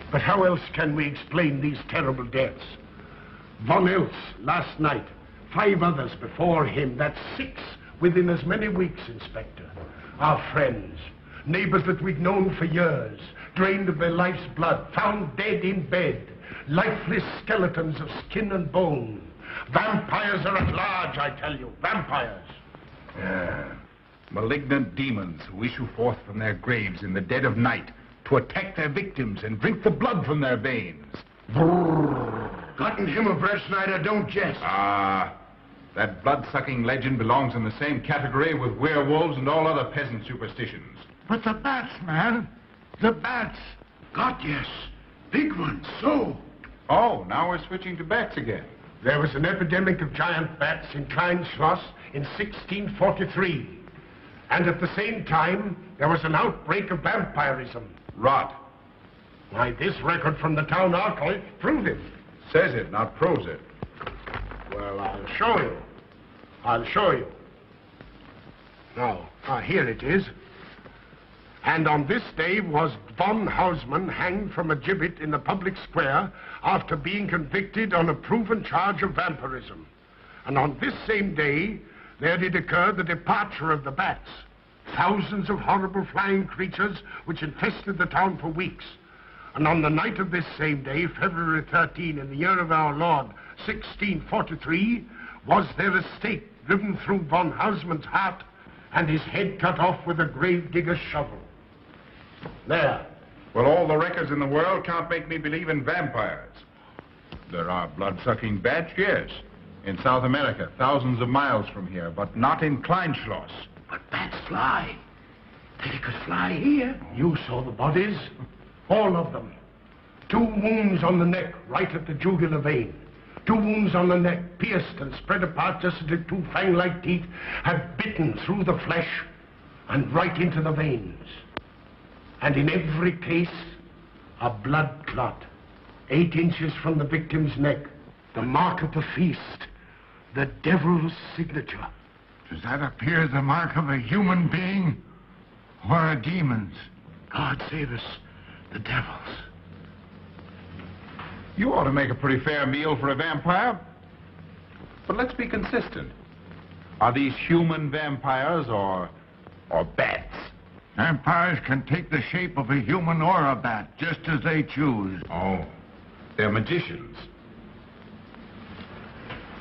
But how else can we explain these terrible deaths? Von Eltz last night, 5 others before him, that's 6 within as many weeks, Inspector. Our friends, neighbors that we'd known for years, drained of their life's blood, found dead in bed, lifeless skeletons of skin and bone. Vampires are at large, I tell you, vampires. Yeah. Malignant demons who issue forth from their graves in the dead of night to attack their victims and drink the blood from their veins. Gotten him of Schneider, don't jest. That blood-sucking legend belongs in the same category with werewolves and all other peasant superstitions. But the bats, man. The bats. God, yes. Big ones, so. Oh, now we're switching to bats again. There was an epidemic of giant bats in Kleinschloss in 1643. And at the same time, there was an outbreak of vampirism. Rot. Why, this record from the town archive proves it. Says it, not proves it. Well, I'll show you. I'll show you. Now, here it is. And on this day was von Hausmann hanged from a gibbet in the public square after being convicted on a proven charge of vampirism. And on this same day, there did occur the departure of the bats. Thousands of horrible flying creatures which infested the town for weeks. And on the night of this same day, February 13, in the year of our Lord, 1643, was there a stake driven through von Hausmann's heart and his head cut off with a grave digger's shovel. There. Well, all the records in the world can't make me believe in vampires. There are blood-sucking bats, yes. In South America, thousands of miles from here, but not in Kleinschloss. But bats fly. They could fly here. You saw the bodies. All of them. 2 wounds on the neck, right at the jugular vein. 2 wounds on the neck, pierced and spread apart just as if 2 fang-like teeth had bitten through the flesh and right into the veins. And in every case, a blood clot, 8 inches from the victim's neck. The mark of the feast, the devil's signature. Does that appear the mark of a human being or a demon's? God save us, the devil's. You ought to make a pretty fair meal for a vampire. But let's be consistent. Are these human vampires or bats? Vampires can take the shape of a human or a bat, just as they choose. Oh, they're magicians.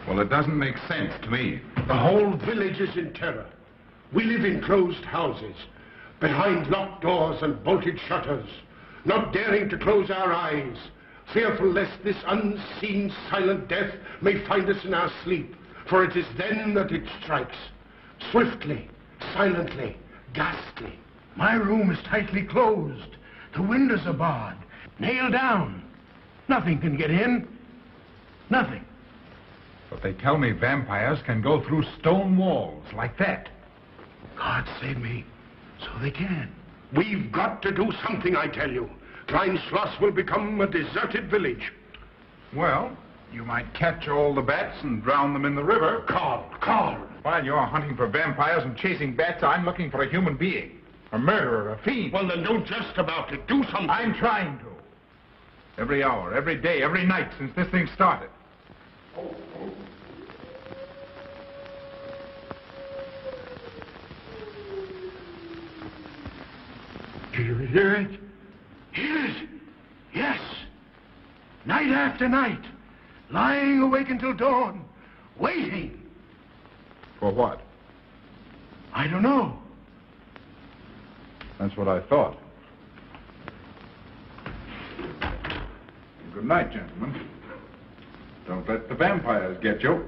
Well, it doesn't make sense to me. The whole village is in terror. We live in closed houses, behind locked doors and bolted shutters, not daring to close our eyes, fearful lest this unseen silent death may find us in our sleep, for it is then that it strikes, swiftly, silently, ghastly. My room is tightly closed. The windows are barred, nailed down. Nothing can get in. Nothing. But they tell me vampires can go through stone walls like that. God save me. So they can. We've got to do something, I tell you. Kleinschloss will become a deserted village. Well, you might catch all the bats and drown them in the river. Carl. While you're hunting for vampires and chasing bats, I'm looking for a human being. A murderer, a fiend. Well, then don't jest about it. Do something. I'm trying to. Every hour, every day, every night since this thing started. Do you hear it? Hear it? Yes. Night after night. Lying awake until dawn. Waiting. For what? I don't know. That's what I thought. Good night, gentlemen. Don't let the vampires get you.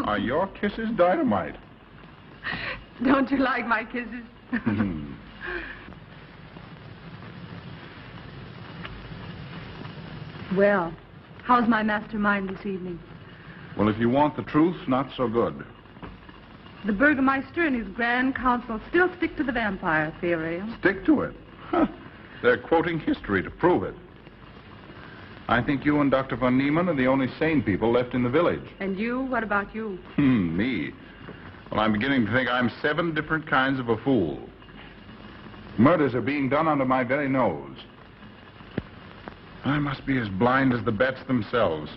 Are your kisses dynamite? Don't you like my kisses? Well, how's my mastermind this evening? Well, if you want the truth, not so good. The Burgermeister and his Grand Council still stick to the vampire theory. Stick to it. Huh. They're quoting history to prove it. I think you and Dr. von Niemann are the only sane people left in the village. And you? What about you? Me? Well, I'm beginning to think I'm 7 different kinds of a fool. Murders are being done under my very nose. I must be as blind as the bats themselves.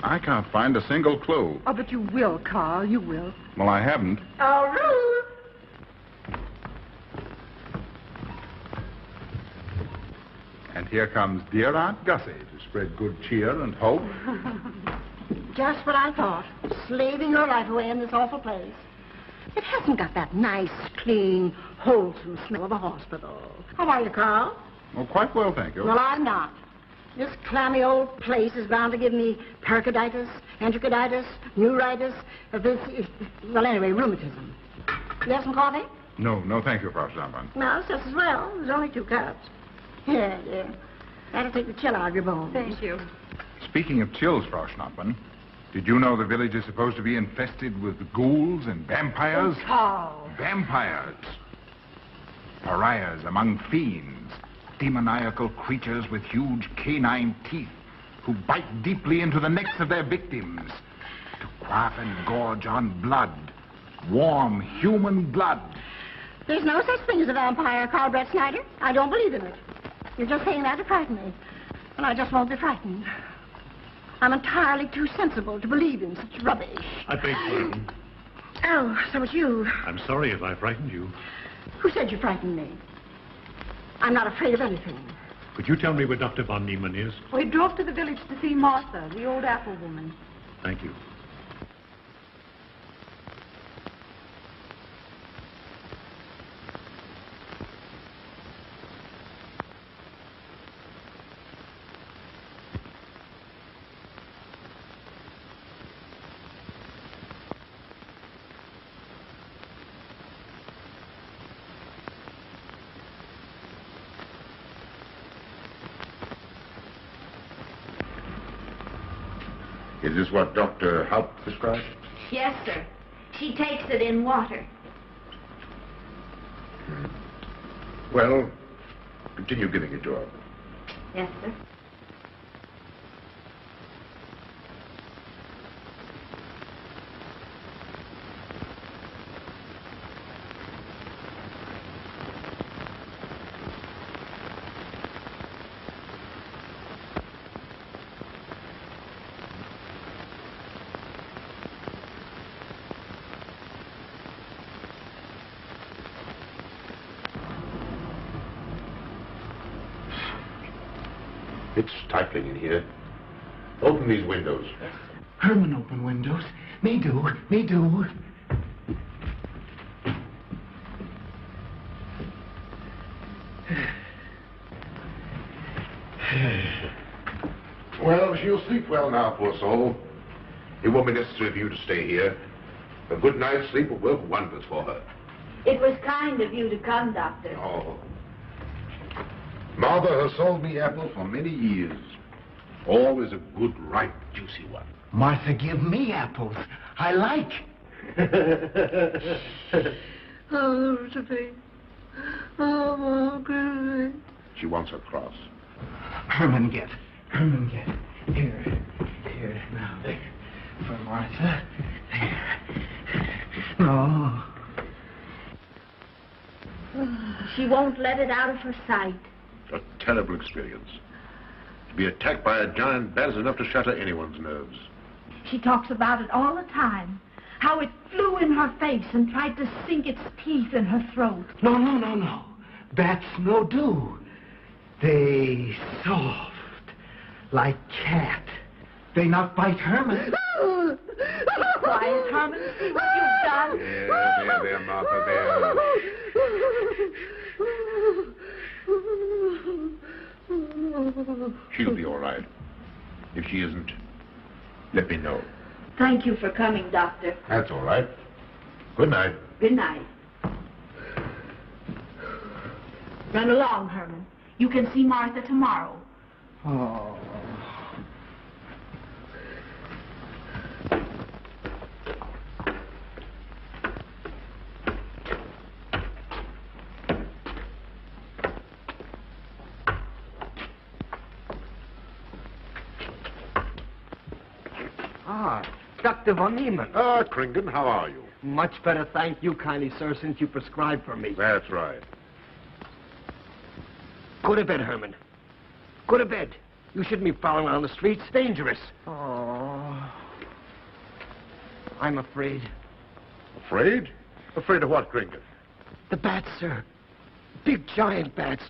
I can't find a single clue. Oh, but you will, Carl. You will. Well, I haven't. Oh, Ruth! And here comes dear Aunt Gussie to spread good cheer and hope. Just what I thought. Slaving your life away in this awful place. It hasn't got that nice, clean, wholesome smell of a hospital. How are you, Carl? Oh, quite well, thank you. Well, I'm not. This clammy old place is bound to give me pericarditis, enterocolitis, neuritis, well, anyway, rheumatism. You have some coffee? No, thank you, Frau Stammmann. No, it's just as well. There's only 2 cups. Here, dear. That'll take the chill out of your bones. Thank you. Speaking of chills, Frau Schnappmann, did you know the village is supposed to be infested with ghouls and vampires? Oh, Carl. Vampires. Pariahs among fiends. Demoniacal creatures with huge canine teeth who bite deeply into the necks of their victims to quaff and gorge on blood. Warm human blood. There's no such thing as a vampire, Carl Brett Snyder. I don't believe in it. You're just saying that to frighten me. And I just won't be frightened. I'm entirely too sensible to believe in such rubbish. I beg pardon. Oh, so it's you. I'm sorry if I frightened you. Who said you frightened me? I'm not afraid of anything. Could you tell me where Dr. von Niemann is? We drove to the village to see Martha, the old apple woman. Thank you. Is this what Dr. Haupt prescribed? Yes, sir. She takes it in water. Well, continue giving it to her. Yes, sir. It's stifling in here. Open these windows. Herman open windows. Me do. Well, she'll sleep well now, poor soul. It won't be necessary for you to stay here. A good night's sleep will work wonders for her. It was kind of you to come, Doctor. Oh. Mother has sold me apple for many years. Always a good, ripe, juicy one. Martha, give me apples. I like. Oh, Josephine. Oh, Margaret. She wants her cross. Herman, get. Here. Now, there. For Martha. There. No. She won't let it out of her sight. A terrible experience. To be attacked by a giant bat is enough to shatter anyone's nerves. She talks about it all the time. How it flew in her face and tried to sink its teeth in her throat. No. Bats no do. They soft, like cat. They not bite Herman. Be quiet, Herman. See what you've done. There, Martha, there. She'll be all right. If she isn't, let me know. Thank you for coming, Doctor. That's all right. Good night. Good night. Run along, Herman. You can see Martha tomorrow. Oh. Dr. von Niemann. Ah, Kringen, how are you? Much better, thank you kindly, sir, since you prescribed for me. That's right. Go to bed, Herman. Go to bed. You shouldn't be prowling around the streets. Dangerous. Oh. I'm afraid. Afraid? Afraid of what, Kringen? The bats, sir. Big, giant bats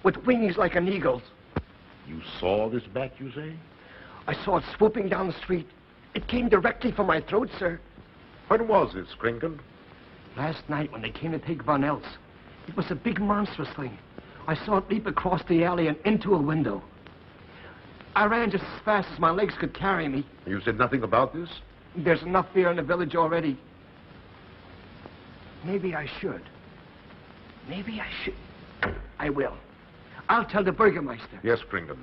with wings like an eagle's. You saw this bat, you say? I saw it swooping down the street. It came directly for my throat, sir. When was this, Kringen? Last night when they came to take Von Els. It was a big monstrous thing. I saw it leap across the alley and into a window. I ran just as fast as my legs could carry me. You said nothing about this? There's enough fear in the village already. Maybe I should. Maybe I should. I will. I'll tell the Burgermeister. Yes, Kringen.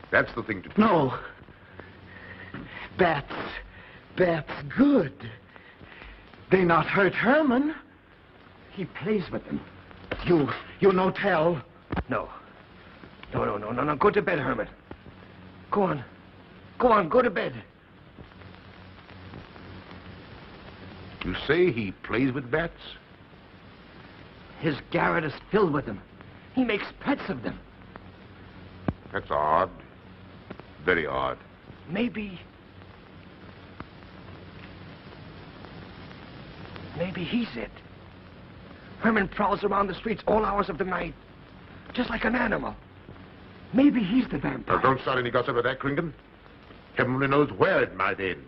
That's the thing to do. No. Bats good. They not hurt Herman. He plays with them. You no tell. No. No. Go to bed, Herman. Go on, go to bed. You say he plays with bats? His garret is filled with them. He makes pets of them. That's odd. Very odd. Maybe he's it. Herman prowls around the streets all hours of the night, just like an animal. Maybe he's the vampire. Now, don't start any gossip of that, Kringen. Heaven only knows where it might end.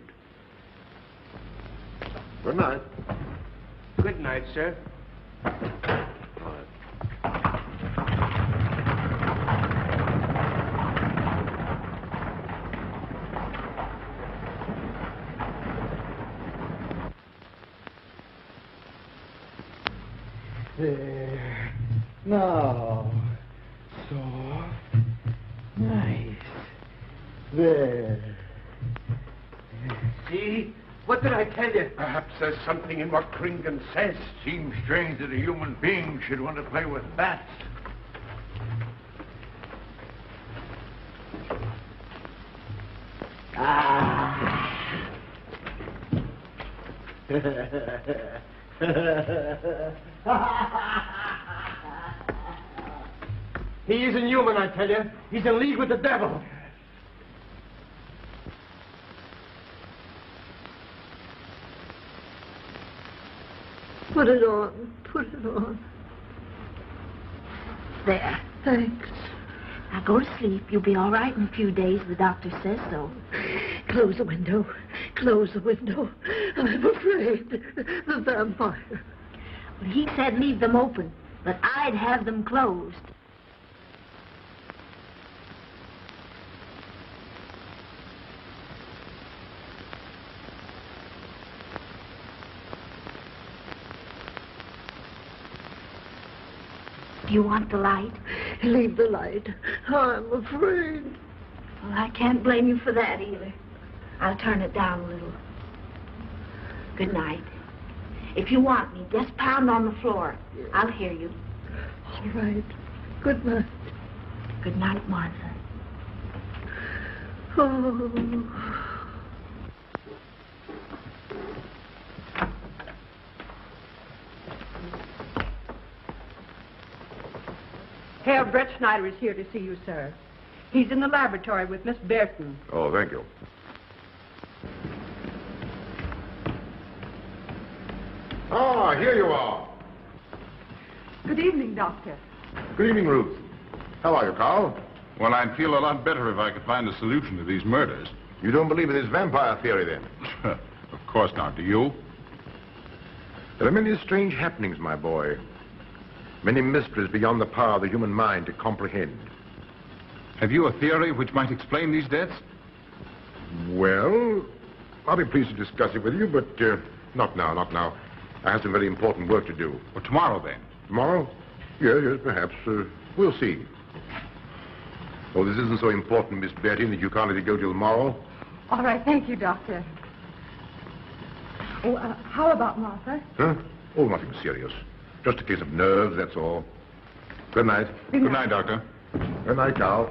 Good night. Good night, sir. There. Now. Soft. Nice. There. See? What did I tell you? Perhaps there's something in what Kringen says. Seems strange that a human being should want to play with bats. He isn't human, I tell you. He's in league with the devil. Put it on. There. Thanks. Now go to sleep. You'll be all right in a few days. The doctor says so. Close the window. I'm afraid. The vampire. Well, he said leave them open, but I'd have them closed. Do you want the light? Leave the light. I'm afraid. Well, I can't blame you for that either. I'll turn it down a little. Good night. If you want me, just pound on the floor. I'll hear you. All right. Good night. Good night, Martha. Oh. Herr Brett Schneider is here to see you, sir. He's in the laboratory with Miss Burton. Oh, thank you. Ah, here you are. Good evening, Doctor. Good evening, Ruth. How are you, Carl? Well, I'd feel a lot better if I could find a solution to these murders. You don't believe in this vampire theory, then? Of course not. Do you? There are many strange happenings, my boy. Many mysteries beyond the power of the human mind to comprehend. Have you a theory which might explain these deaths? Well, I'll be pleased to discuss it with you, but not now, not now. I have some very important work to do. Well, tomorrow, then. Tomorrow? Yes, perhaps. We'll see. Oh, this isn't so important, Miss Betty, that you can't let it go till tomorrow. All right, thank you, Doctor. Oh, how about Martha? Huh? Oh, nothing serious. Just a case of nerves, that's all. Good night. Good night, Doctor. Good night, Carl.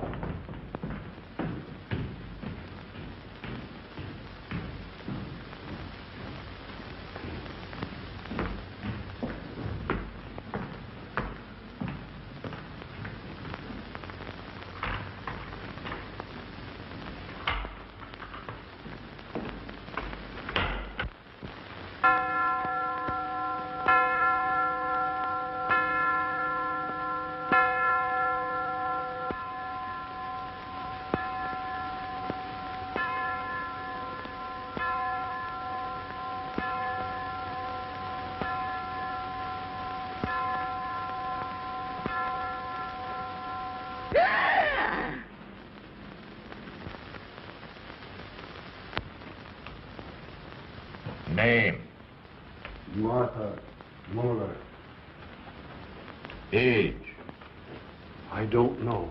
Name? Martha Muller. Age? I don't know.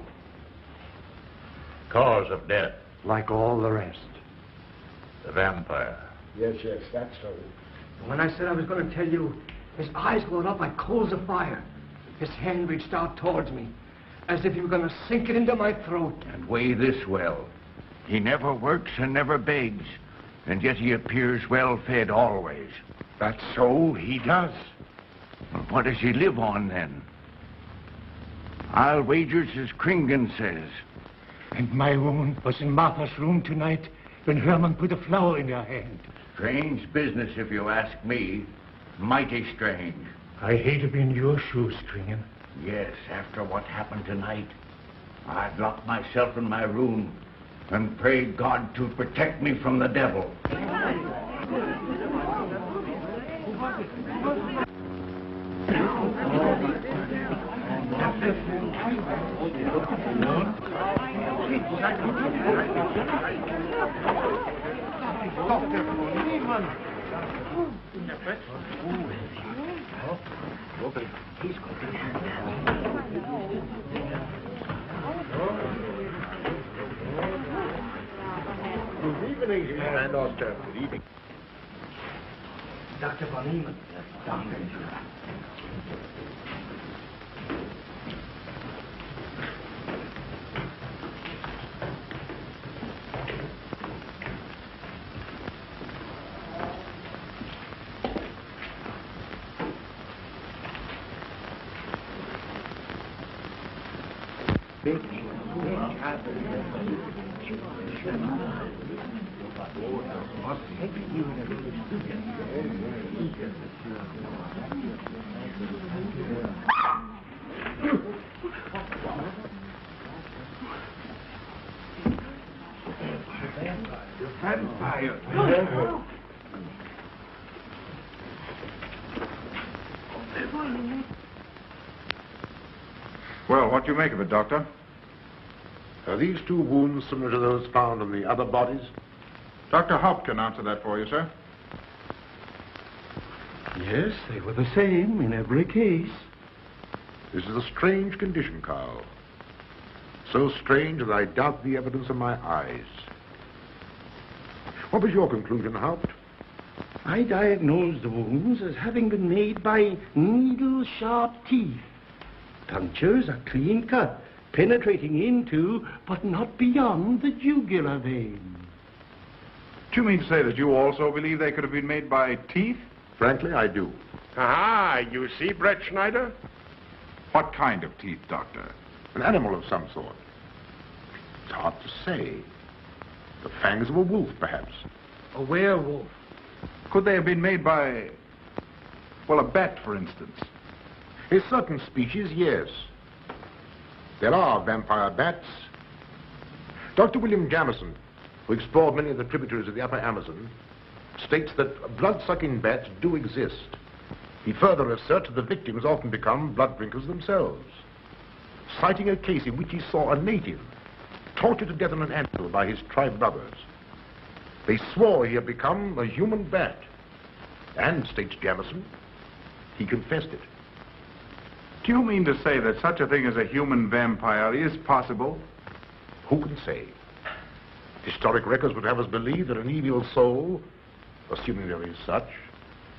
Cause of death? Like all the rest. The vampire. Yes, that's so. When I said I was going to tell you, his eyes glowed up like coals of fire. His hand reached out towards me, as if he were going to sink it into my throat. And weigh this well. He never works and never begs, and yet he appears well-fed always. That's so, he does. What does he live on, then? I'll wager it's as Kringen says. And my wound was in Martha's room tonight when Herman put a flower in her hand. Strange business, if you ask me. Mighty strange. I hate to be in your shoes, Kringen. Yes, after what happened tonight, I'd lock myself in my room and pray God to protect me from the devil. Good evening, Van Oster. Good evening. Dr. von Niemann. Doctor. Well, what do you make of it, Doctor? Are these two wounds similar to those found on the other bodies? Dr. Haupt can answer that for you, sir. Yes, they were the same in every case. This is a strange condition, Carl. So strange that I doubt the evidence of my eyes. What was your conclusion, Haupt? I diagnosed the wounds as having been made by needle-sharp teeth. Punctures are clean cut, penetrating into, but not beyond, the jugular vein. Do you mean to say that you also believe they could have been made by teeth? Frankly, I do. Ah, you see, Brett Schneider? What kind of teeth, Doctor? An animal of some sort. It's hard to say. The fangs of a wolf, perhaps. A werewolf. Could they have been made by, well, a bat, for instance? In certain species, yes. There are vampire bats. Dr. William Jamison, who explored many of the tributaries of the upper Amazon, states that blood-sucking bats do exist. He further asserts that the victims often become blood drinkers themselves, citing a case in which he saw a native tortured to death on an anthill by his tribe brothers. They swore he had become a human bat, and, states Jamison, he confessed it. Do you mean to say that such a thing as a human vampire is possible? Who can say? Historic records would have us believe that an evil soul, assuming there is such,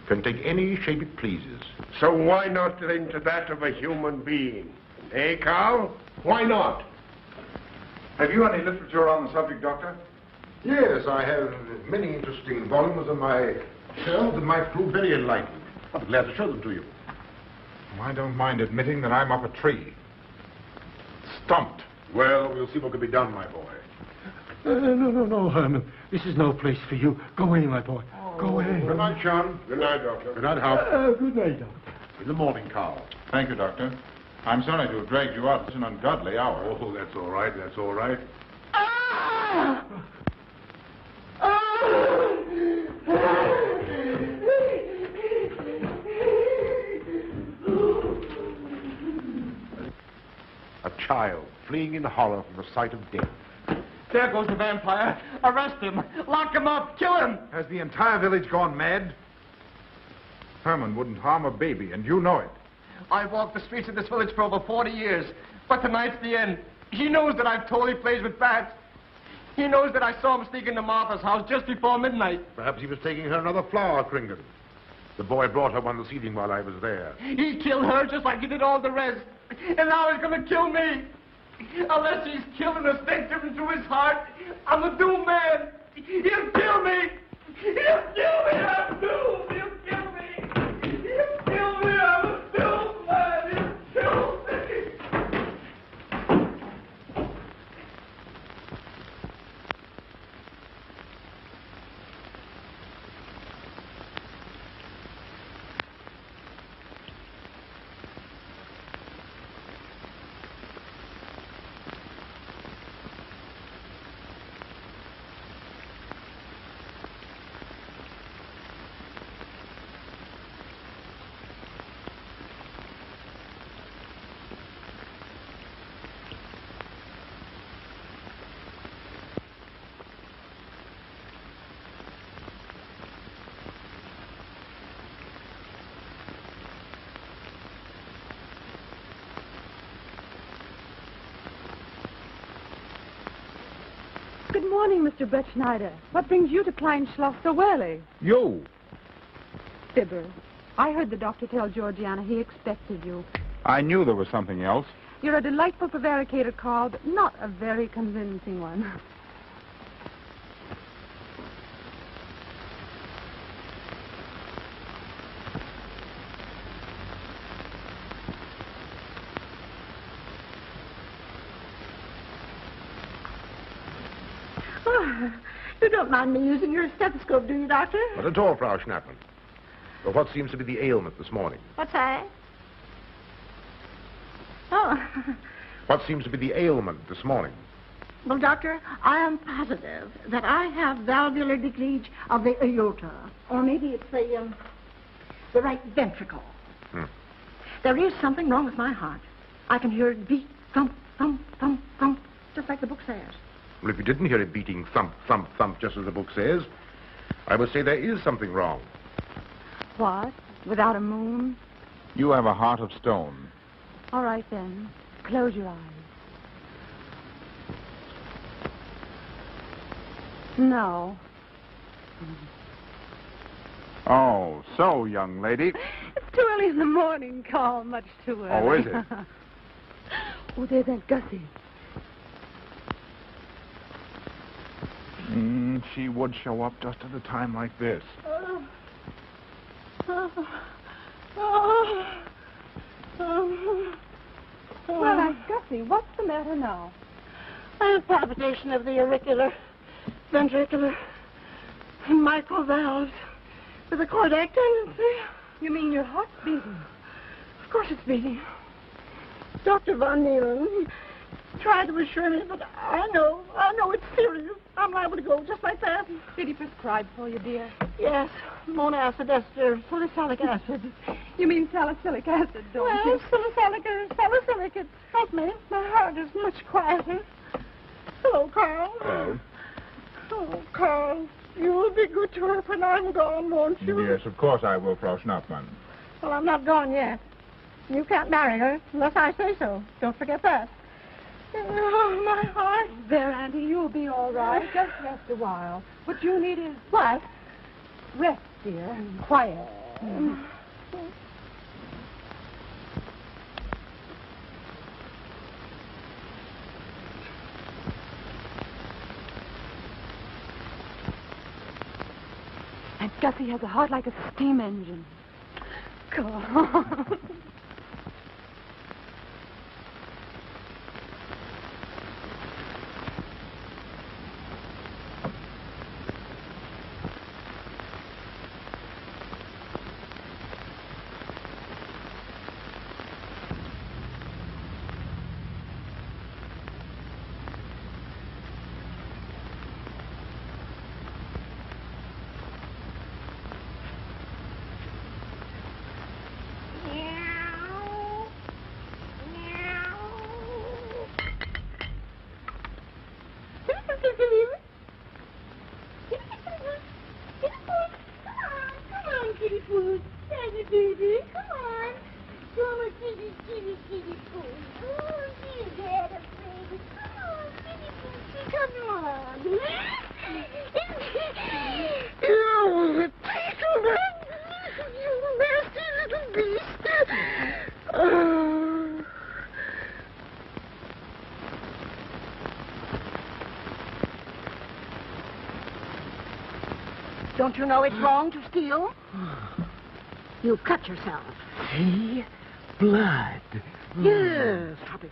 can take any shape it pleases. So why not into that of a human being? Eh, Carl? Why not? Have you any literature on the subject, Doctor? Yes, I have many interesting volumes on my shelves that might prove very enlightening. I'll be glad to show them to you. I don't mind admitting that I'm up a tree. Stumped. Well, we'll see what can be done, my boy. No, Herman. This is no place for you. Go away, my boy. Go away. Good night, John. Good night, Doctor. Good night, Hal. Good night, Doctor. In the morning, Carl. Thank you, Doctor. I'm sorry to have dragged you out. It's an ungodly hour. Oh, that's all right. That's all right. A child fleeing in horror from the sight of death. There goes the vampire. Arrest him. Lock him up. Kill him. Has the entire village gone mad? Herman wouldn't harm a baby, and you know it. I've walked the streets of this village for over 40 years, but tonight's the end. He knows that I've told he plays with bats. He knows that I saw him sneak into Martha's house just before midnight. Perhaps he was taking her another flower, Kringle. The boy brought her one this evening while I was there. He killed her just like he did all the rest. And now he's going to kill me. Unless he's killing a stake different to his heart, I'm a doomed man. He'll kill me. He'll kill me. I'm doomed. He'll kill me. He'll kill me. I'm a doomed man. He'll kill me. Good morning, Mr. Brett Schneider. What brings you to Klein Schloss so early? You. Fibber, I heard the doctor tell Georgiana he expected you. I knew there was something else. You're a delightful prevaricator, Carl, but not a very convincing one. You don't mind me using your stethoscope, do you, Doctor? Not at all, Frau Schnappmann. But what seems to be the ailment this morning? What's that? Oh. What seems to be the ailment this morning? Well, Doctor, I am positive that I have valvular leakage of the aorta. Or maybe it's the right ventricle. There is something wrong with my heart. I can hear it beat, thump, thump, thump, thump, just like the book says. Well, if you didn't hear it beating thump, thump, thump, just as the book says, I would say there is something wrong. What? Without a moon? You have a heart of stone. All right, then. Close your eyes. No. Oh, so, young lady. It's too early in the morning, Carl. Much too early. Oh, is it? Oh, there's Aunt Gussie. She would show up just at a time like this. Well, Aunt Gussie, what's the matter now? I have palpitation of the auricular, ventricular, and mitral valves with a cardiac tendency. You mean your heart's beating? Of course it's beating. Dr. Von Neelen tried to assure me, but I know it's serious. I'm liable to go just like that. Did he prescribe for you, dear? Yes, monacid ester, salicylic acid. You mean salicylic acid, don't Well, you? salicylic, it helped me. My heart is much quieter. Hello, Carl. Hello. Oh, Carl, you will be good to her when I'm gone, won't you? Yes, of course I will, Frau Schnappmann. Well, I'm not gone yet. You can't marry her unless I say so. Don't forget that. Oh, my heart. There, Auntie, you'll be all right. Just rest a while. What you need is What? rest, dear, and quiet. Aunt Gussie has a heart like a steam engine. Go on. Don't you know it's wrong to steal? You cut yourself. See? Blood. Yes. Stop it.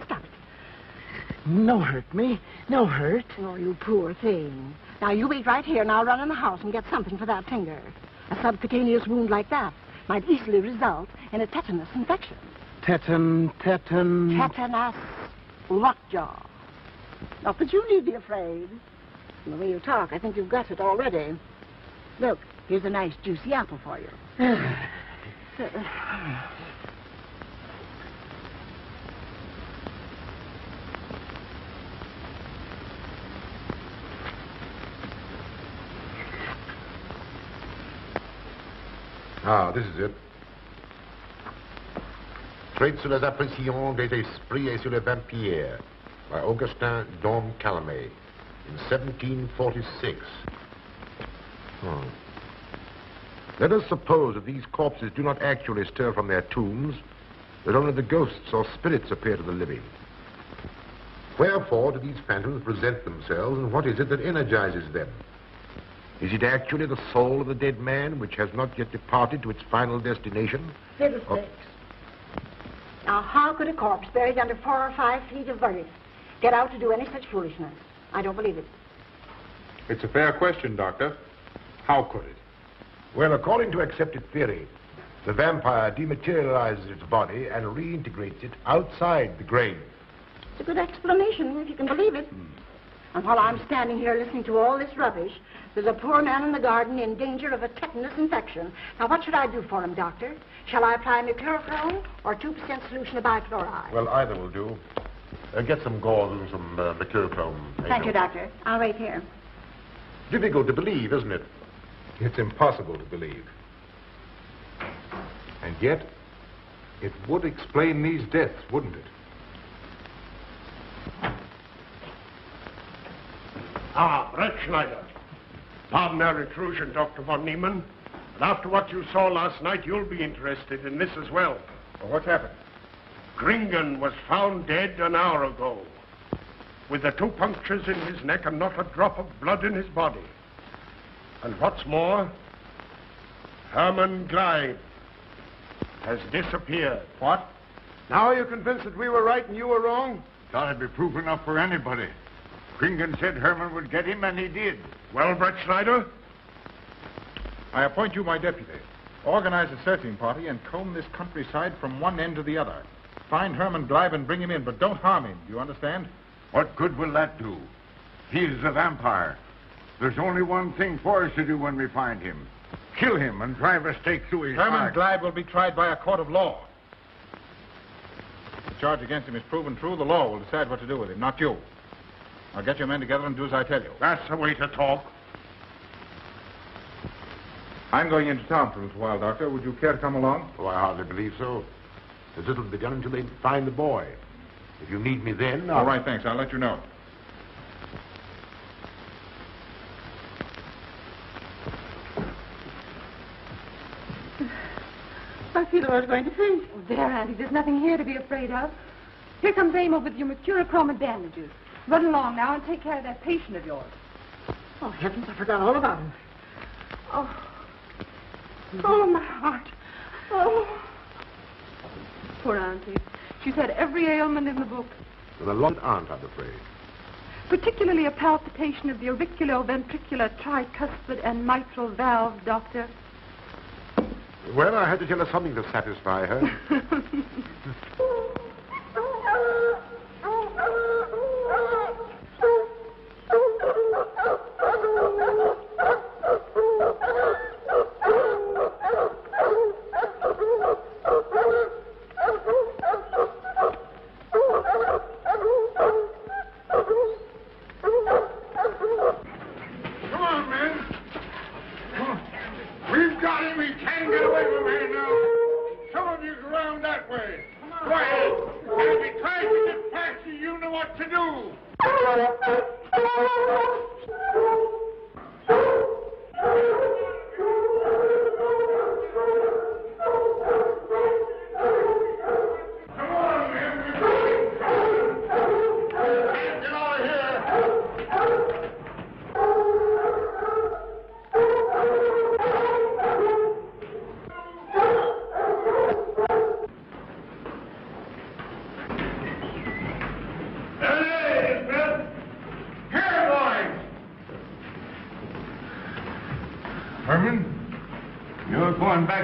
No hurt me. No hurt. Oh, you poor thing. Now, you wait right here, and I'll run in the house and get something for that finger. A subcutaneous wound like that might easily result in a tetanus infection. Tetanus. Tetanus lockjaw. Not that you need be afraid. From the way you talk, I think you've got it already. Look, here's a nice juicy apple for you. Ah, this is it. Traits sur les impressions des esprits et sur les vampires by Augustin Dom Calamet in 1746. Let us suppose that these corpses do not actually stir from their tombs, that only the ghosts or spirits appear to the living. Wherefore do these phantoms present themselves, and what is it that energizes them? Is it actually the soul of the dead man which has not yet departed to its final destination? Fiddlesticks. Now, how could a corpse buried under 4 or 5 feet of earth get out to do any such foolishness? I don't believe it. It's a fair question, Doctor. How could it? Well, according to accepted theory, the vampire dematerializes its body and reintegrates it outside the grave. It's a good explanation, if you can believe it. And while I'm standing here listening to all this rubbish, there's a poor man in the garden in danger of a tetanus infection. Now, what should I do for him, Doctor? Shall I apply mercurochrome or 2% solution of bichloride? Well, either will do. Get some gauze and some mercurochrome. Thank you, Doctor. I'll wait here. Difficult to believe, isn't it? It's impossible to believe. And yet, it would explain these deaths, wouldn't it? Ah, Brett Schneider. Pardon our intrusion, Dr. von Niemann. But after what you saw last night, you'll be interested in this as well. Well, what's happened? Gringen was found dead an hour ago, with the 2 punctures in his neck and not a drop of blood in his body. And what's more, Hermann Gleib has disappeared. What? Now you're convinced that we were right and you were wrong? Thought it'd be proof enough for anybody. Kringen said Herman would get him, and he did. Well, Brett Schneider? I appoint you my deputy. Organize a searching party and comb this countryside from one end to the other. Find Herman Gleib and bring him in, but don't harm him. Do you understand? What good will that do? He is a vampire. There's only one thing for us to do when we find him. Kill him and drive a stake through his Herman heart. Gleib will be tried by a court of law. If the charge against him is proven true, the law will decide what to do with him, not you. Now get your men together and do as I tell you. That's the way to talk. I'm going into town for a little while, Doctor. Would you care to come along? Oh, I hardly believe so. There's little to be done until they find the boy. If you need me then, All right, thanks. I'll let you know. I feel I was going to faint. Oh, there, Auntie, there's nothing here to be afraid of. Here comes Amo with your mercurochrome and bandages. Run along now and take care of that patient of yours. Oh, heavens, I forgot all about him. Oh. Oh, my heart. Oh. Poor Auntie. She's had every ailment in the book. with a long aunt, I'm afraid. Particularly a palpitation of the auriculoventricular, tricuspid, and mitral valve, Doctor. Well, I had to tell her something to satisfy her.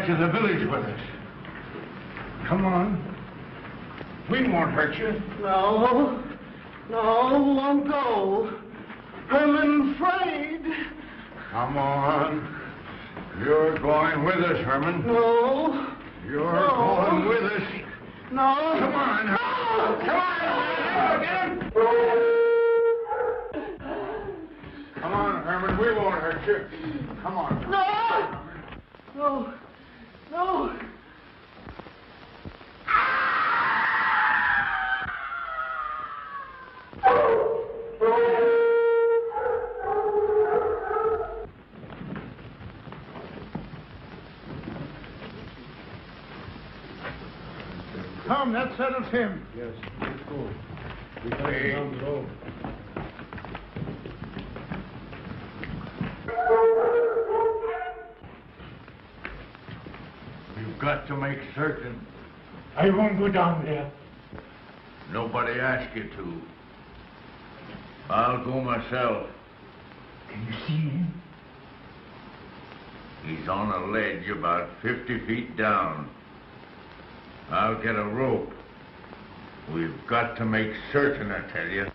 To the village with us. Come on. We won't hurt you. No, won't go. I'm afraid. Come on. You're going with us, Herman. No. You're going with us. No. Come on. No. Come on. Come on, Herman. We won't hurt you. Come on. No. No. No. Come, that settles him. Yes, let's go. We got to down below. You've got to make certain. I won't go down there. Nobody asked you to. I'll go myself. Can you see him? He's on a ledge about 50 feet down. I'll get a rope. We've got to make certain, I tell you.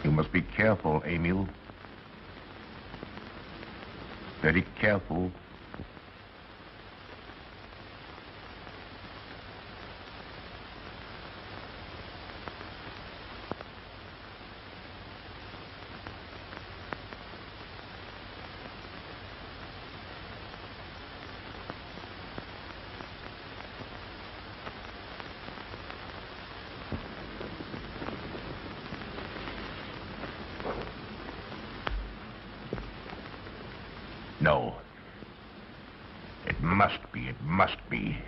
You must be careful, Emil. Very careful. No. It must be.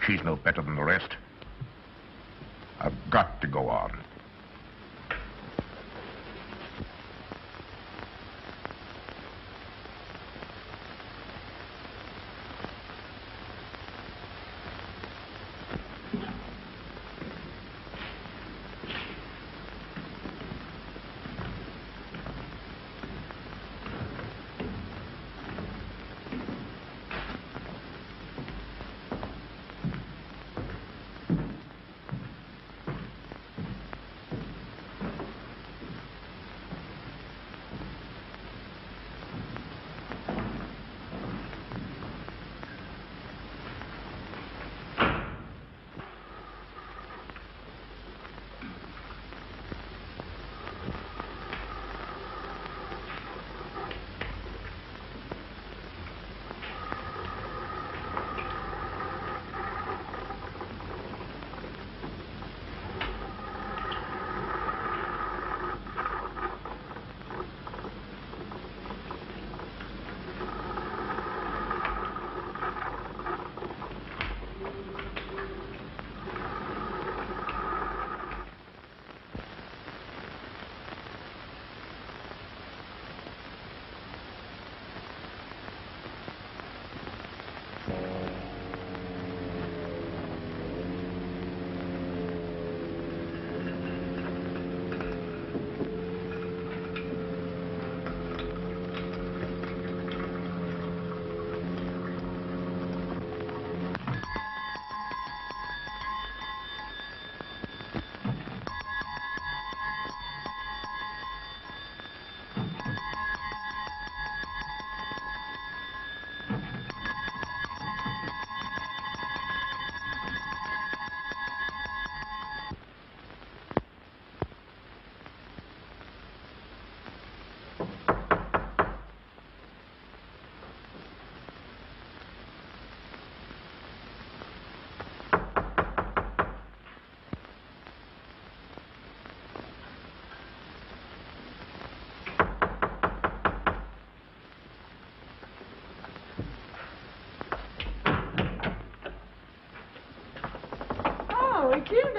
She's no better than the rest. I've got to go on.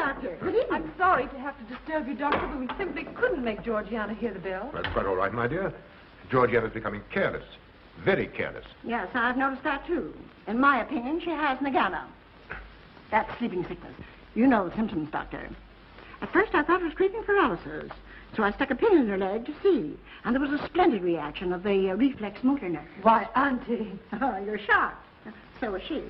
Doctor. Good evening. I'm sorry to have to disturb you, Doctor, but we simply couldn't make Georgiana hear the bell. That's quite all right, my dear. Georgiana's becoming careless. Very careless. Yes, I've noticed that, too. In my opinion, she has Nagana. That's sleeping sickness. You know the symptoms, Doctor. At first, I thought it was creeping paralysis, so I stuck a pin in her leg to see. And there was a splendid reaction of the reflex motor nerve. Why, Auntie. Oh, you're shocked. So was she.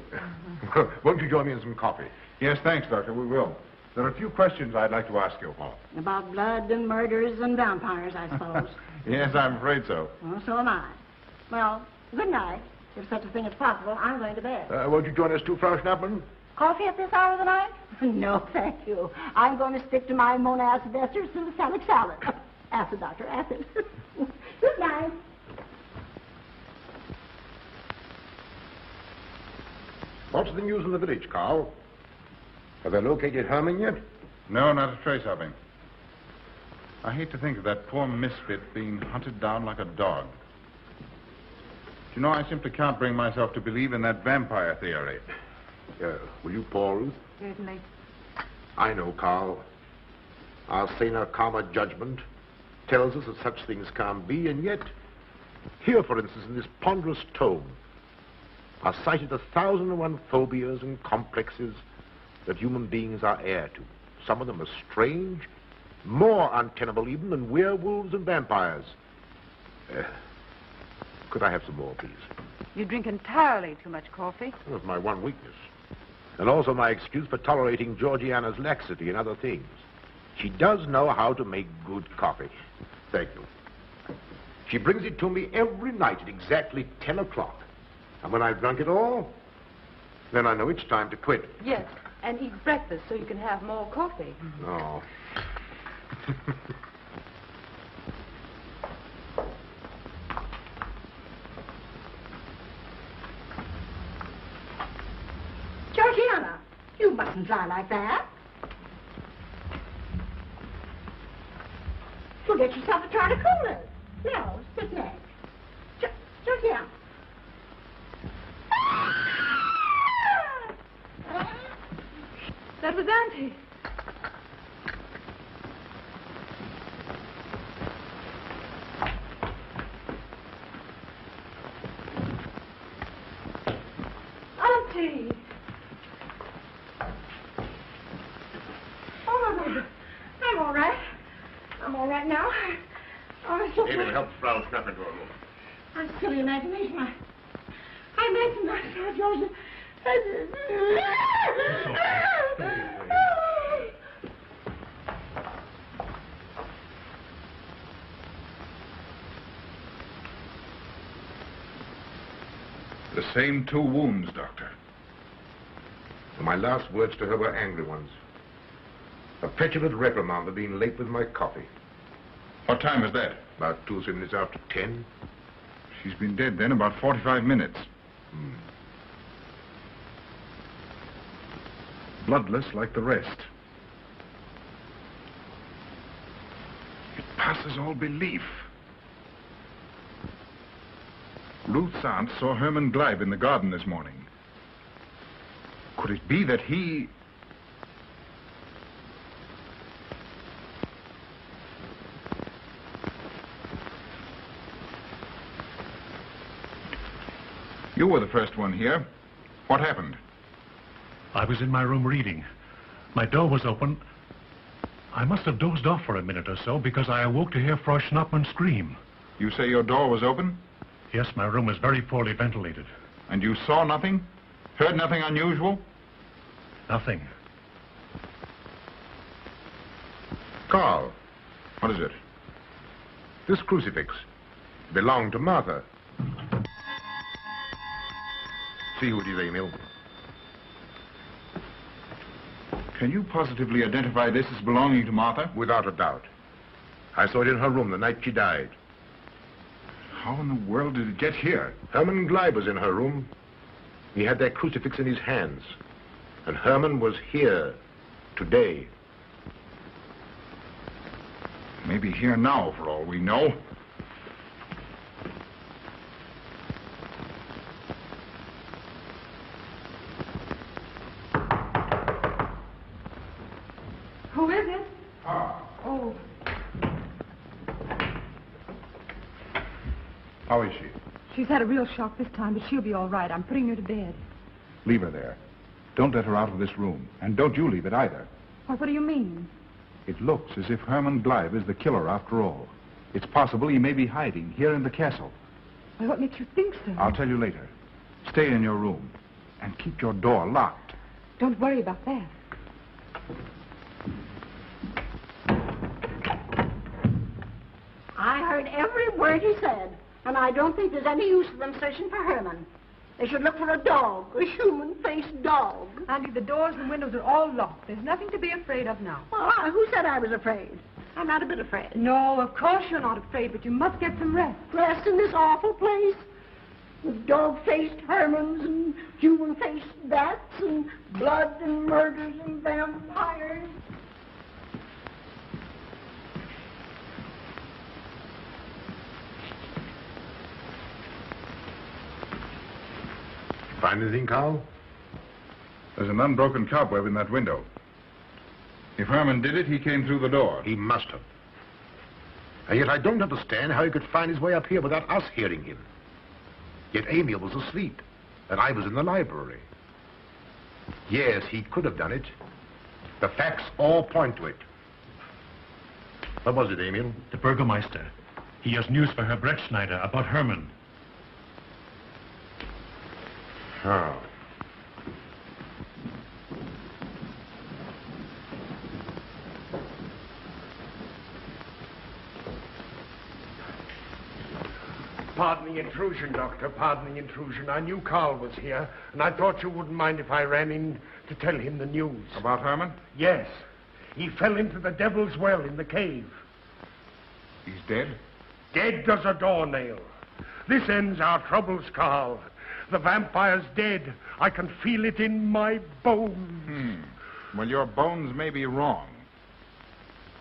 Won't you join me in some coffee? Yes, thanks, Doctor. We will. There are a few questions I'd like to ask you. About blood and murders and vampires, I suppose. Yes, I'm afraid so. Well, so am I. Well, good night. If such a thing is possible, I'm going to bed. Won't you join us too, Frau Schnappmann? Coffee at this hour of the night? No, thank you. I'm going to stick to my monacid esters and salic salad. Acid, Doctor, acid. Good night. What's the news in the village, Carl? Have they located Herman yet? No, not a trace of him. I hate to think of that poor misfit being hunted down like a dog. You know, I simply can't bring myself to believe in that vampire theory. Will you, Paul, Ruth? Certainly. I know, Carl. Our saner, calmer judgment tells us that such things can't be, and yet, here, for instance, in this ponderous tome, are cited 1,001 phobias and complexes that human beings are heir to. Some of them are strange, more untenable even than werewolves and vampires. Could I have some more, please? You drink entirely too much coffee. That's my one weakness. And also my excuse for tolerating Georgiana's laxity and other things. She does know how to make good coffee. Thank you. She brings it to me every night at exactly 10 o'clock. And when I've drunk it all, then I know it's time to quit. Yes, and eat breakfast so you can have more coffee. No. Georgiana, you mustn't lie like that. You'll get yourself a try to cool it. No, sit next. Georgiana. That was Auntie. Auntie. Oh, I'm all right. I'm all right now. Oh, it's okay. David, help Frau Schnappmann to her room. I'm silly imagination. I mentioned myself, Georgia. The same 2 wounds, Doctor. And my last words to her were angry ones. A petulant reprimand for being late with my coffee. What time is that? About 2 or 3 minutes after 10. She's been dead then about 45 minutes. Bloodless like the rest. It passes all belief. Ruth's aunt saw Herman Gleib in the garden this morning. Could it be that he... You were the first one here. What happened? I was in my room reading. My door was open. I must have dozed off for a minute or so because I awoke to hear Frau Schnappmann scream. You say your door was open? Yes, my room is very poorly ventilated. And you saw nothing? Heard nothing unusual? Nothing. Carl. What is it? This crucifix belonged to Martha. See who it is, Emil. Can you positively identify this as belonging to Martha? Without a doubt. I saw it in her room the night she died. How in the world did it get here? Herman Gleib was in her room. He had that crucifix in his hands. And Herman was here today. Maybe here now, for all we know. Who is it? Ah. Oh, How is she? she's had a real shock this time, but she'll be all right. I'm putting her to bed. Leave her there. Don't let her out of this room. And don't you leave it either. What do you mean? It looks as if Herman Blythe is the killer after all. It's possible he may be hiding here in the castle. Well, what makes you think so? I'll tell you later. Stay in your room and keep your door locked. Don't worry about that. I heard every word he said, and I don't think there's any use of them searching for Herman. They should look for a dog, a human-faced dog. Andy, the doors and windows are all locked. There's nothing to be afraid of now. Well, who said I was afraid? I'm not a bit afraid. No, of course you're not afraid, but you must get some rest. Rest in this awful place? With dog-faced Hermans and human-faced bats and blood and murders and vampires. Find anything, Carl? There's an unbroken cobweb in that window. If Herman did it, he came through the door. He must have. And yet I don't understand how he could find his way up here without us hearing him. Yet Amy was asleep, and I was in the library. Yes, he could have done it. The facts all point to it. What was it, Emil? The Burgermeister. He has news for Herr Brettschneider about Herman. Oh. Pardon the intrusion, Doctor. Pardon the intrusion. I knew Carl was here, and I thought you wouldn't mind if I ran in to tell him the news. About Herman? Yes. He fell into the Devil's Well in the cave. He's dead? Dead as a doornail. This ends our troubles, Carl. The vampire's dead. I can feel it in my bones. Well, your bones may be wrong.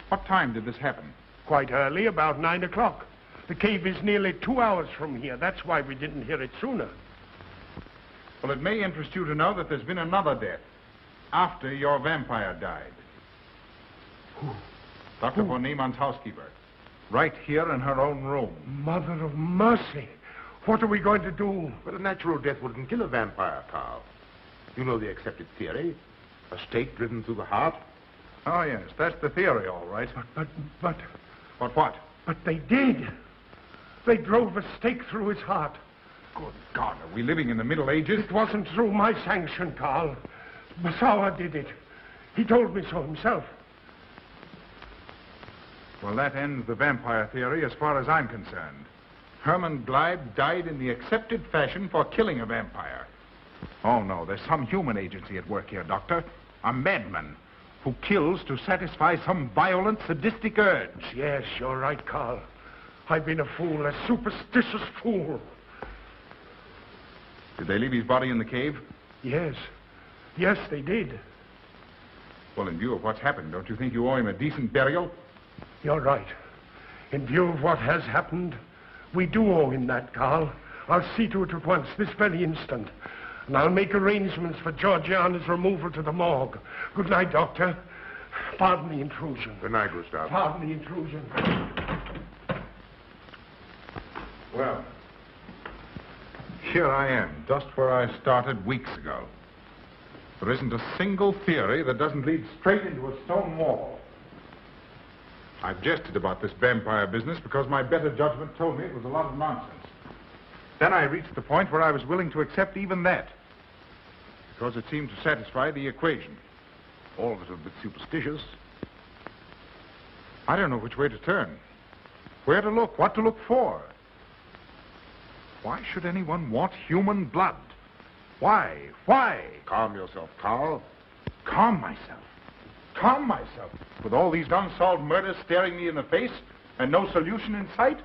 What time did this happen? Quite early, about 9 o'clock. The cave is nearly 2 hours from here. That's why we didn't hear it sooner. Well, it may interest you to know that there's been another death after your vampire died. Dr. von Niemann's housekeeper. Right here in her own room. Mother of mercy. What are we going to do? But a natural death wouldn't kill a vampire, Carl. You know the accepted theory. A stake driven through the heart. Oh, yes, that's the theory, all right. But... But what? But they did. They drove a stake through his heart. Good God, are we living in the Middle Ages? It wasn't through my sanction, Carl. Basawa did it. He told me so himself. Well, that ends the vampire theory as far as I'm concerned. Herman Blythe died in the accepted fashion for killing a vampire. Oh, no, there's some human agency at work here, Doctor. A madman who kills to satisfy some violent, sadistic urge. Yes, you're right, Carl. I've been a fool, a superstitious fool. Did they leave his body in the cave? Yes. Yes, they did. Well, in view of what's happened, don't you think you owe him a decent burial? You're right. In view of what has happened, we do owe him that, Carl. I'll see to it at once, this very instant. And I'll make arrangements for Georgiana's removal to the morgue. Good night, Doctor. Pardon the intrusion. Good night, Gustav. Pardon the intrusion. Well, here I am, just where I started weeks ago. There isn't a single theory that doesn't lead straight into a stone wall. I've jested about this vampire business because my better judgment told me it was a lot of nonsense. Then I reached the point where I was willing to accept even that, because it seemed to satisfy the equation. All of it a bit superstitious. I don't know which way to turn, where to look, what to look for. Why should anyone want human blood? Why? Why? Calm yourself, Carl. Calm myself. Calm myself. With all these unsolved murders staring me in the face and no solution in sight?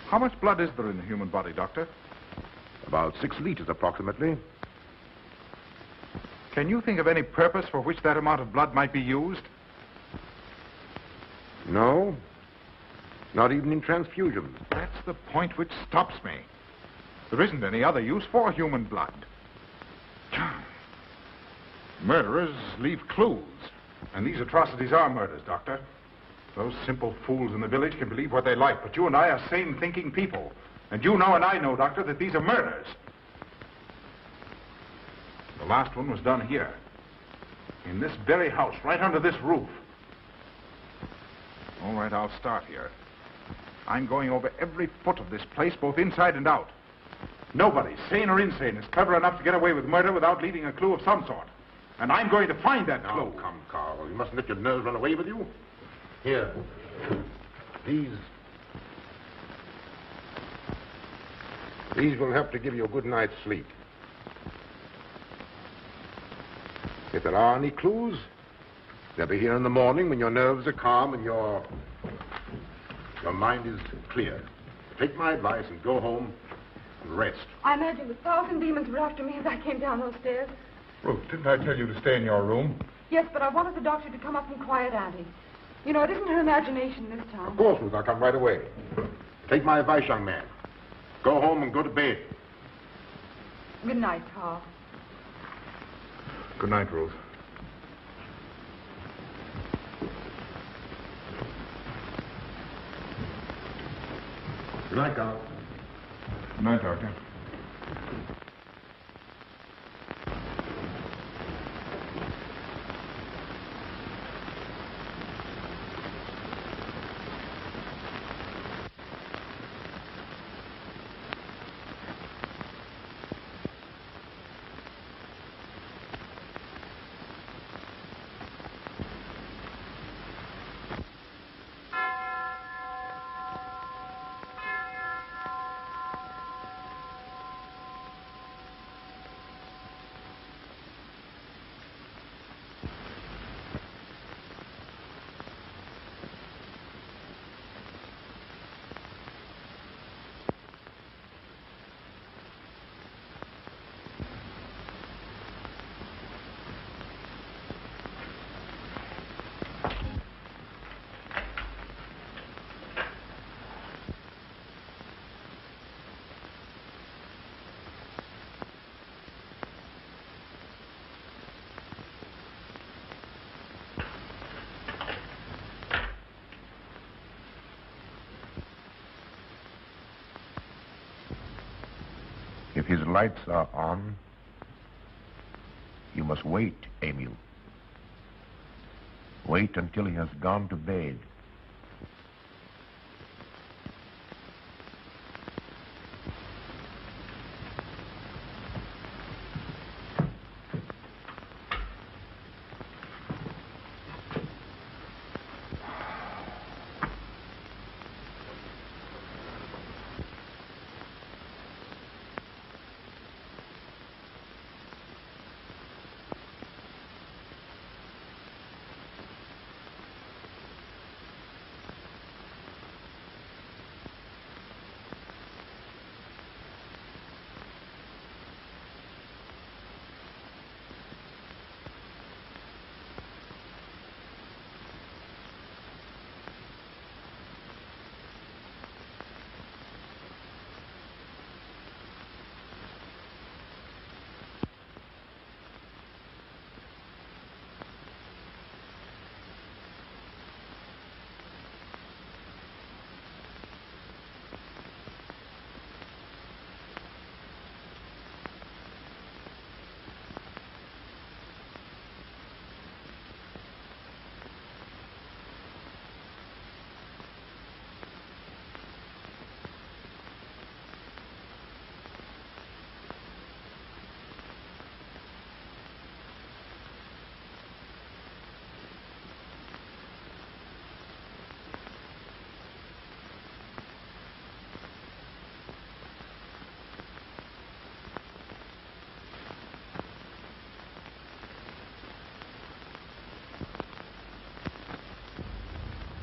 How much blood is there in the human body, Doctor? About 6 liters, approximately. Can you think of any purpose for which that amount of blood might be used? No. Not even in transfusions. That's the point which stops me. There isn't any other use for human blood. Murderers leave clues. And these atrocities are murders, Doctor. Those simple fools in the village can believe what they like, but you and I are sane-thinking people. And you know and I know, Doctor, that these are murders. The last one was done here. In this very house, right under this roof. All right, I'll start here. I'm going over every foot of this place, both inside and out. Nobody, sane or insane, is clever enough to get away with murder without leaving a clue of some sort. And I'm going to find that clue. Now, come, Carl. You mustn't let your nerves run away with you. Here. These will help to give you a good night's sleep. If there are any clues, they'll be here in the morning when your nerves are calm and your mind is clear. Take my advice and go home and rest. I imagine 1,000 demons were after me as I came down those stairs. Ruth, didn't I tell you to stay in your room? Yes, but I wanted the doctor to come up and quiet Auntie. You know, it isn't her imagination this time. Of course, Ruth, I'll come right away. Take my advice, young man. Go home and go to bed. Good night, Carl. Good night, Ruth. Good night, Carl. Good night, Doctor. If his lights are on, you must wait, Emil. Wait until he has gone to bed.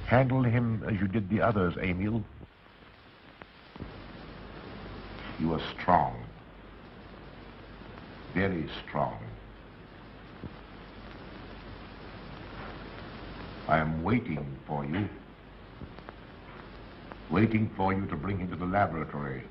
Handle him as you did the others, Emil. You are strong. Very strong. I am waiting for you. Waiting for you to bring him to the laboratory.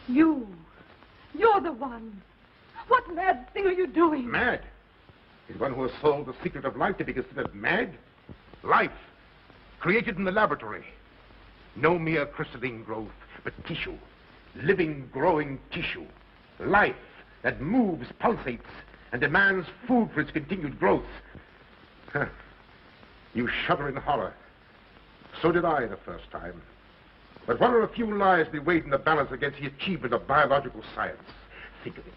You're the one. What mad thing are you doing? Mad? Is one who has solved the secret of life to be considered mad? Life, created in the laboratory. No mere crystalline growth, but tissue. Living, growing tissue. Life that moves, pulsates, and demands food for its continued growth. Huh. You shudder in horror. So did I the first time. But what are a few lives to be weighed in the balance against the achievement of biological science? Think of it.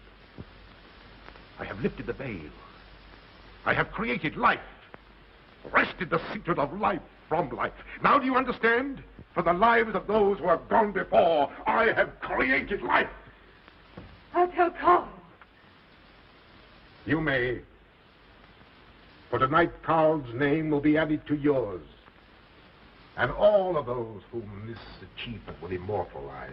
I have lifted the veil. I have created life. Wrested the secret of life from life. Now do you understand? For the lives of those who have gone before, I have created life. I'll tell Carl. You may. For tonight, Carl's name will be added to yours. And all of those whom this achievement will immortalize.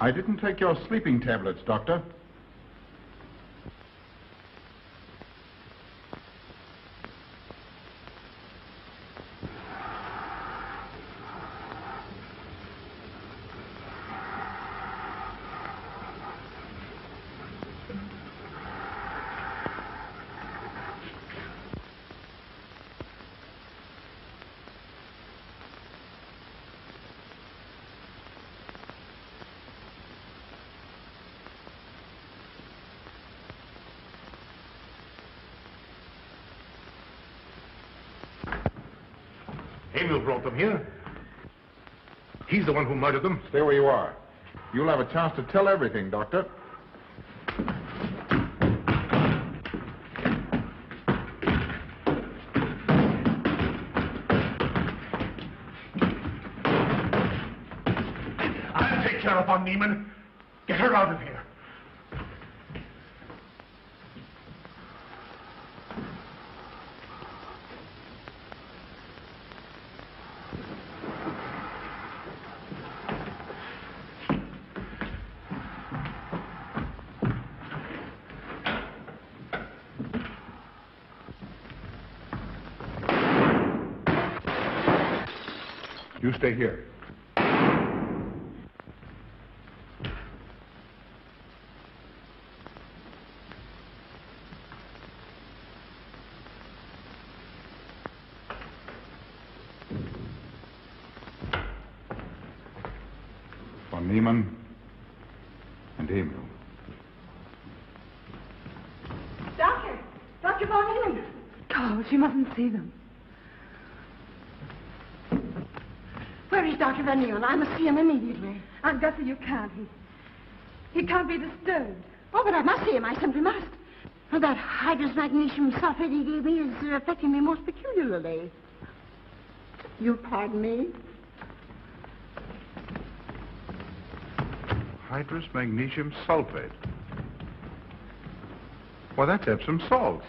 I didn't take your sleeping tablets, Doctor. Emil brought them here. He's the one who murdered them. Stay where you are. You'll have a chance to tell everything, Doctor. I'll take care of von Niemann. Get her out of here. You stay here. Von Niemann and Emil. Doctor! Dr. Von Niemann! Carl, she mustn't see them. Where is Dr. Van Nieuwen? I must see him immediately. Aunt Gussie, you can't. He can't be disturbed. Oh, but I must see him. I simply must. Well, that hydrous magnesium sulfate he gave me is affecting me most peculiarly. You'll pardon me? Hydrous magnesium sulfate. Well, that's Epsom salts.